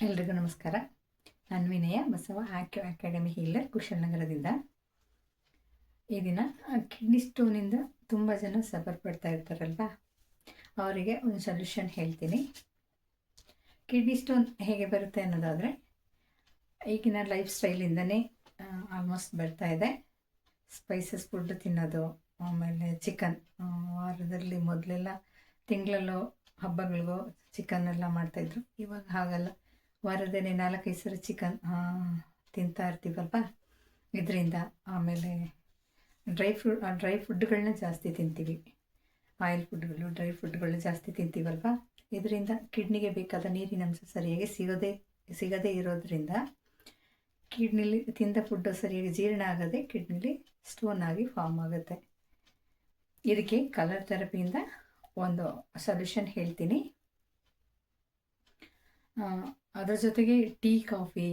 ಎಲ್ರಿಗೂ ನಮಸ್ಕಾರ. ನಾನು ವಿನಯ ಬಸವ ಆಕ್ಯೋ ಅಕಾಡೆಮಿ ಹೀಲರ್ ಕುಶಲನಗರದಿಂದ. ಈ ದಿನ ಕಿಡ್ನಿ ಸ್ಟೋನಿಂದ ತುಂಬ ಜನ ಸಫರ್ ಪಡ್ತಾ ಇರ್ತಾರಲ್ವಾ, ಅವರಿಗೆ ಒಂದು ಸೊಲ್ಯೂಷನ್ ಹೇಳ್ತೀನಿ. ಕಿಡ್ನಿ ಸ್ಟೋನ್ ಹೇಗೆ ಬರುತ್ತೆ ಅನ್ನೋದಾದರೆ, ಈಗಿನ ಲೈಫ್ ಸ್ಟೈಲಿಂದನೇ ಆಲ್ಮೋಸ್ಟ್ ಬರ್ತಾ ಇದೆ. ಸ್ಪೈಸಸ್ ಫುಡ್ ತಿನ್ನೋದು, ಆಮೇಲೆ ಚಿಕನ್ ವಾರದಲ್ಲಿ ಮೊದಲೆಲ್ಲ ತಿಂಗಳಲ್ಲೋ ಹಬ್ಬಗಳಿಗೋ ಚಿಕನ್ ಎಲ್ಲ ಮಾಡ್ತಾಯಿದ್ರು. ಇವಾಗ ಹಾಗಲ್ಲ, ವಾರದಲ್ಲಿ 4-5 ಸಲ ಚಿಕನ್ ತಿಂತಾ ಇರ್ತೀವಲ್ವ. ಇದರಿಂದ ಆಮೇಲೆ ಡ್ರೈ ಫುಡ್ಗಳನ್ನ ಜಾಸ್ತಿ ತಿಂತೀವಿ. ಆಯಿಲ್ ಫುಡ್ಗಳು, ಡ್ರೈ ಫುಡ್ಗಳು ಜಾಸ್ತಿ ತಿಂತೀವಲ್ವ. ಇದರಿಂದ ಕಿಡ್ನಿಗೆ ಬೇಕಾದ ನೀರಿನ ಅಂಶ ಸರಿಯಾಗಿ ಸಿಗದೇ ಇರೋದ್ರಿಂದ ಕಿಡ್ನಿಲಿ ತಿಂದ ಫುಡ್ಡು ಸರಿಯಾಗಿ ಜೀರ್ಣ ಆಗದೆ ಕಿಡ್ನಿಲಿ ಸ್ಟೋನ್ ಆಗಿ ಫಾರ್ಮ್ ಆಗುತ್ತೆ. ಇದಕ್ಕೆ ಕಲರ್ ಥೆರಪಿಯಿಂದ ಒಂದು ಸೊಲ್ಯೂಷನ್ ಹೇಳ್ತೀನಿ. ಅದರ ಜೊತೆಗೆ ಟೀ, ಕಾಫಿ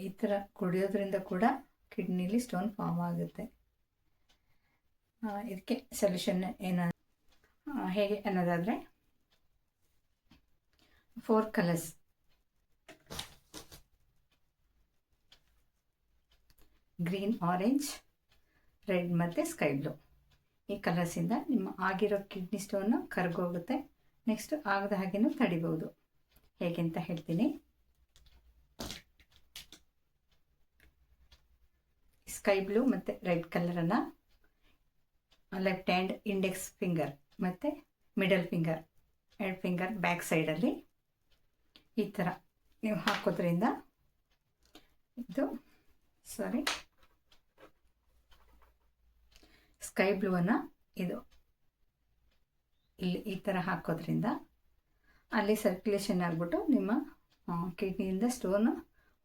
ಈ ಥರ ಕುಡಿಯೋದ್ರಿಂದ ಕೂಡ ಕಿಡ್ನಿಲಿ ಸ್ಟೋನ್ ಫಾರ್ಮ್ ಆಗುತ್ತೆ. ಇದಕ್ಕೆ ಸೊಲ್ಯೂಷನ್ ಹೇಗೆ ಅನ್ನೋದಾದರೆ, 4 ಕಲರ್ಸ್ ಗ್ರೀನ್, ಆರೆಂಜ್, ರೆಡ್ ಮತ್ತು ಸ್ಕೈ ಬ್ಲೂ, ಈ ಕಲರ್ಸಿಂದ ನಿಮ್ಮ ಆಗಿರೋ ಕಿಡ್ನಿ ಸ್ಟೋನು ಕರಗೋಗುತ್ತೆ. ನೆಕ್ಸ್ಟ್ ಆಗದ ಹಾಗೇನೂ ತಡಿಬೋದು. ಹೇಗೆ ಅಂತ ಹೇಳ್ತೀನಿ. ಸ್ಕೈ ಬ್ಲೂ ಮತ್ತು ರೆಡ್ ಕಲರನ್ನು ಲೆಫ್ಟ್ ಹ್ಯಾಂಡ್ ಇಂಡೆಕ್ಸ್ ಫಿಂಗರ್ ಮತ್ತು ಮಿಡಲ್ ಫಿಂಗರ್, 2 ಫಿಂಗರ್ ಬ್ಯಾಕ್ ಸೈಡಲ್ಲಿ ಈ ಥರ ನೀವು ಹಾಕೋದ್ರಿಂದ ಸ್ಕೈ ಬ್ಲೂವನ್ನು ಇಲ್ಲಿ ಈ ಥರ ಹಾಕೋದ್ರಿಂದ ಅಲ್ಲಿ ಸರ್ಕ್ಯುಲೇಷನ್ ಆಗಿಬಿಟ್ಟು ನಿಮ್ಮ ಕಿಡ್ನಿಯಿಂದ ಸ್ಟೋನು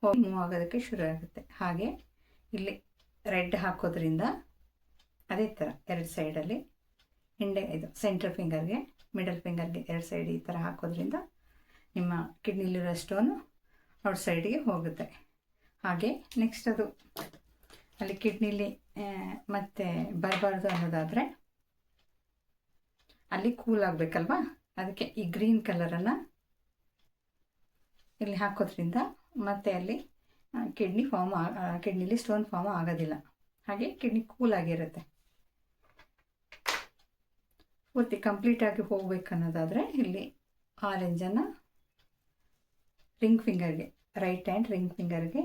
ಹೋಗಿ ಮೂವ್ ಆಗೋದಕ್ಕೆ ಶುರು ಆಗುತ್ತೆ. ಹಾಗೆ ಇಲ್ಲಿ ರೆಡ್ ಹಾಕೋದ್ರಿಂದ ಅದೇ ಥರ 2 ಸೈಡಲ್ಲಿ ಸೆಂಟ್ರ್ ಫಿಂಗರ್ಗೆ, ಮಿಡಲ್ ಫಿಂಗರ್ಗೆ 2 ಸೈಡ್ ಈ ಥರ ಹಾಕೋದ್ರಿಂದ ನಿಮ್ಮ ಕಿಡ್ನಿಲಿರೋ ಸ್ಟೋನು ಔಟ್ ಸೈಡ್ಗೆ ಹೋಗುತ್ತೆ. ಹಾಗೆ ನೆಕ್ಸ್ಟ್ ಅದು ಅಲ್ಲಿ ಕಿಡ್ನಿಲಿ ಮತ್ತೆ ಬರಬಾರ್ದು ಅನ್ನೋದಾದರೆ ಅಲ್ಲಿ ಕೂಲ್ ಆಗಬೇಕಲ್ವಾ, ಅದಕ್ಕೆ ಈ ಗ್ರೀನ್ ಇಲ್ಲಿ ಹಾಕೋದ್ರಿಂದ ಮತ್ತೆ ಅಲ್ಲಿ ಕಿಡ್ನಿಲಿ ಸ್ಟೋನ್ ಫಾರ್ಮ್ ಆಗೋದಿಲ್ಲ. ಹಾಗೆ ಕಿಡ್ನಿ ಕೂಲ್ ಆಗಿರುತ್ತೆ. ಪೂರ್ತಿ ಕಂಪ್ಲೀಟಾಗಿ ಹೋಗ್ಬೇಕನ್ನೋದಾದರೆ ಇಲ್ಲಿ ಆರೆಂಜನ್ನು ರಿಂಗ್ ಫಿಂಗರ್ಗೆ, ರೈಟ್ ಹ್ಯಾಂಡ್ ರಿಂಗ್ ಫಿಂಗರ್ಗೆ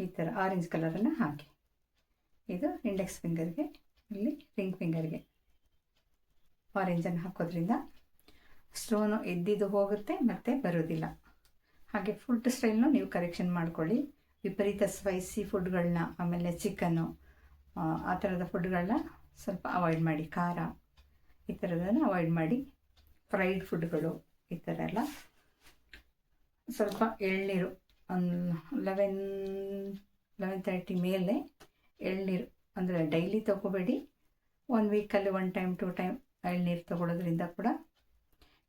ಈ ಥರ ಆರೆಂಜ್ ಕಲರನ್ನು ಹಾಕಿ, ಇದು ಇಂಡೆಕ್ಸ್ ಫಿಂಗರ್ಗೆ, ಇಲ್ಲಿ ರಿಂಗ್ ಫಿಂಗರ್ಗೆ ಆರೆಂಜನ್ನು ಹಾಕೋದ್ರಿಂದ ಸ್ಟೋನು ಎದ್ದಿದ್ದು ಹೋಗುತ್ತೆ ಮತ್ತು ಬರೋದಿಲ್ಲ. ಹಾಗೆ ಫುಡ್ ಸ್ಟೈಲ್ನು ನೀವು ಕರೆಕ್ಷನ್ ಮಾಡ್ಕೊಳ್ಳಿ. ವಿಪರೀತ ಸ್ಪೈಸಿ ಫುಡ್ಗಳನ್ನ, ಆಮೇಲೆ ಚಿಕನ್ನು ಆ ಥರದ ಫುಡ್ಗಳನ್ನ ಸ್ವಲ್ಪ ಅವಾಯ್ಡ್ ಮಾಡಿ. ಖಾರ ಈ ಥರದನ್ನು ಅವಾಯ್ಡ್ ಮಾಡಿ. ಫ್ರೈಡ್ ಫುಡ್ಗಳು ಈ ಥರ ಎಲ್ಲ. ಸ್ವಲ್ಪ ಎಳ್ನೀರು, ಒಂದು 11-11:30 ಮೇಲೆ ಎಳ್ನೀರು, ಅಂದರೆ ಡೈಲಿ ತೊಗೋಬೇಡಿ, 1 ವೀಕಲ್ಲಿ 1 ಟೈಮ್ 2 ಟೈಮ್ ಎಳ್ನೀರು ತೊಗೊಳೋದ್ರಿಂದ ಕೂಡ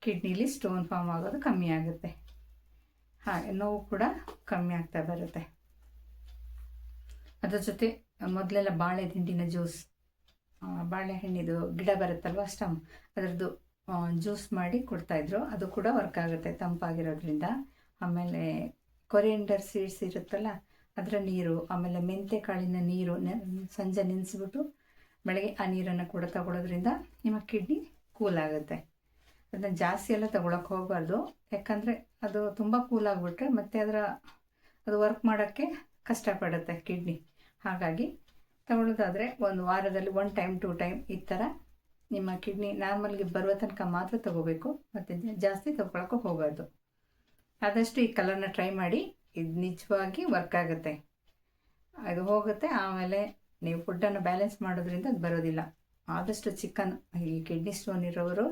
ಕಿಡ್ನಿಲಿ ಸ್ಟೋನ್ ಫಾರ್ಮ್ ಆಗೋದು ಕಮ್ಮಿ ಆಗುತ್ತೆ. ಹಾಗೆ ನೋವು ಕೂಡ ಕಮ್ಮಿ ಆಗ್ತಾ ಬರುತ್ತೆ. ಅದ್ರ ಜೊತೆ ಮೊದಲೆಲ್ಲ ಬಾಳೆ ದಿಂಡಿನ ಜ್ಯೂಸ್, ಬಾಳೆಹಣ್ಣಿದು ಗಿಡ ಬರುತ್ತಲ್ವ ಸ್ಟಮ್, ಅದರದ್ದು ಜ್ಯೂಸ್ ಮಾಡಿ ಕೊಡ್ತಾಯಿದ್ರು. ಅದು ಕೂಡ ವರ್ಕ್ ಆಗುತ್ತೆ ತಂಪಾಗಿರೋದ್ರಿಂದ. ಆಮೇಲೆ ಕೊರಿಯಂಡರ್ ಸೀಡ್ಸ್ ಇರುತ್ತಲ್ಲ, ಅದರ ನೀರು, ಆಮೇಲೆ ಮೆಂತೆ ಕಾಳಿನ ನೀರು ಸಂಜೆ ನೆನೆಸ್ಬಿಟ್ಟು ಬೆಳಗ್ಗೆ ಆ ನೀರನ್ನು ಕೂಡ ತಗೊಳ್ಳೋದ್ರಿಂದ ನಿಮ್ಮ ಕಿಡ್ನಿ ಕೂಲ್ ಆಗುತ್ತೆ. ಅದನ್ನು ಜಾಸ್ತಿ ಎಲ್ಲ ತಗೊಳಕ್ಕೆ ಹೋಗಬಾರ್ದು, ಯಾಕಂದರೆ ಅದು ತುಂಬ ಕೂಲ್ ಆಗಿಬಿಟ್ರೆ ಮತ್ತೆ ಅದು ವರ್ಕ್ ಮಾಡೋಕ್ಕೆ ಕಷ್ಟಪಡುತ್ತೆ ಕಿಡ್ನಿ. ಹಾಗಾಗಿ ತಗೊಳ್ಳೋದಾದರೆ ಒಂದು ವಾರದಲ್ಲಿ 1 ಟೈಮ್ 2 ಟೈಮ್ ಈ ಥರ ನಿಮ್ಮ ಕಿಡ್ನಿ ನಾರ್ಮಲ್ಗೆ ಬರುವ ತನಕ ಮಾತ್ರ ತಗೋಬೇಕು, ಮತ್ತು ಜಾಸ್ತಿ ತಗೊಳಕ್ಕೆ ಹೋಗಬಾರ್ದು. ಆದಷ್ಟು ಈ ಕಲರ್ನ ಟ್ರೈ ಮಾಡಿ, ಇದು ನಿಜವಾಗಿ ವರ್ಕ್ ಆಗುತ್ತೆ. ಅದು ಹೋಗುತ್ತೆ. ಆಮೇಲೆ ನೀವು ಫುಡ್ಡನ್ನು ಬ್ಯಾಲೆನ್ಸ್ ಮಾಡೋದ್ರಿಂದ ಅದು ಬರೋದಿಲ್ಲ. ಆದಷ್ಟು ಚಿಕನ್, ಈ ಕಿಡ್ನಿ ಸ್ಟೋನ್ ಇರೋರು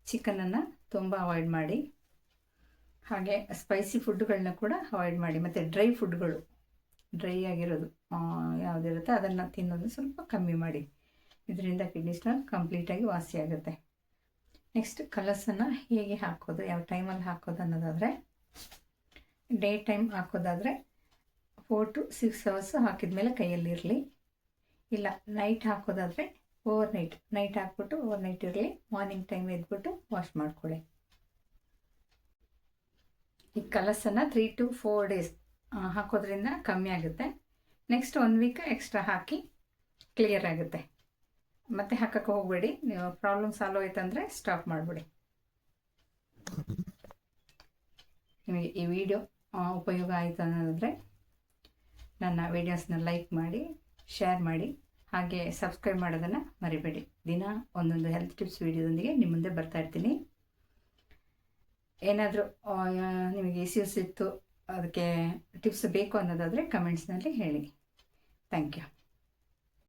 ಚಿಕನನ್ನು ತುಂಬ ಅವಾಯ್ಡ್ ಮಾಡಿ. ಹಾಗೆ ಸ್ಪೈಸಿ ಫುಡ್ಗಳನ್ನ ಕೂಡ ಅವಾಯ್ಡ್ ಮಾಡಿ. ಮತ್ತು ಡ್ರೈ ಫುಡ್ಗಳು, ಡ್ರೈ ಆಗಿರೋದು ಯಾವುದಿರುತ್ತೆ ಅದನ್ನು ತಿನ್ನೋದು ಸ್ವಲ್ಪ ಕಮ್ಮಿ ಮಾಡಿ. ಇದರಿಂದ ಕಿಡ್ನಿ ಸ್ಟೋನ್ ಕಂಪ್ಲೀಟಾಗಿ ವಾಸಿಯಾಗುತ್ತೆ. ನೆಕ್ಸ್ಟ್ ಕಲರ್ಸನ್ನು ಹೇಗೆ ಹಾಕೋದು, ಯಾವ ಟೈಮಲ್ಲಿ ಹಾಕೋದು ಅನ್ನೋದಾದರೆ, ಡೇ ಟೈಮ್ ಹಾಕೋದಾದರೆ 4 to 6 ಅವರ್ಸ್ ಹಾಕಿದ ಮೇಲೆ ಕೈಯಲ್ಲಿರಲಿ. ಇಲ್ಲ ನೈಟ್ ಹಾಕೋದಾದರೆ ನೈಟ್ ಹಾಕ್ಬಿಟ್ಟು ಓವರ್ ನೈಟ್ ಇರಲಿ. ಮಾರ್ನಿಂಗ್ ಟೈಮ್ ಎದ್ಬಿಟ್ಟು ವಾಶ್ ಮಾಡ್ಕೊಳ್ಳಿ. ಈ ಕಲಸನ್ನು 3 to 4 days ಹಾಕೋದ್ರಿಂದ ಕಮ್ಮಿ ಆಗುತ್ತೆ. ನೆಕ್ಸ್ಟ್ 1 ವೀಕ್ ಎಕ್ಸ್ಟ್ರಾ ಹಾಕಿ ಕ್ಲಿಯರ್ ಆಗುತ್ತೆ. ಮತ್ತೆ ಹಾಕಕ್ಕೆ ಹೋಗಬೇಡಿ. ನೀವು ಪ್ರಾಬ್ಲಮ್ ಸಾಲ್ವ್ ಆಯ್ತಂದರೆ ಸ್ಟಾಪ್ ಮಾಡಿಬಿಡಿ. ನಿಮಗೆ ಈ ವಿಡಿಯೋ ಉಪಯೋಗ ಆಯಿತು ಅನ್ನೋದಾದರೆ ನನ್ನ ವಿಡಿಯೋಸ್ನ ಲೈಕ್ ಮಾಡಿ, ಶೇರ್ ಮಾಡಿ, ಹಾಗೆ ಸಬ್ಸ್ಕ್ರೈಬ್ ಮಾಡೋದನ್ನು ಮರಿಬೇಡಿ. ದಿನ ಒಂದೊಂದು ಹೆಲ್ತ್ ಟಿಪ್ಸ್ ವಿಡಿಯೋದೊಂದಿಗೆ ನಿಮ್ಮ ಮುಂದೆ ಬರ್ತಾ ಇರ್ತೀನಿ. ಏನಾದರೂ ನಿಮಗೆ ಇಶ್ಯೂಸ್ ಇತ್ತು, ಅದಕ್ಕೆ ಟಿಪ್ಸ್ ಬೇಕು ಅನ್ನೋದಾದರೆ ಕಮೆಂಟ್ಸ್ನಲ್ಲಿ ಹೇಳಿ. Thank you.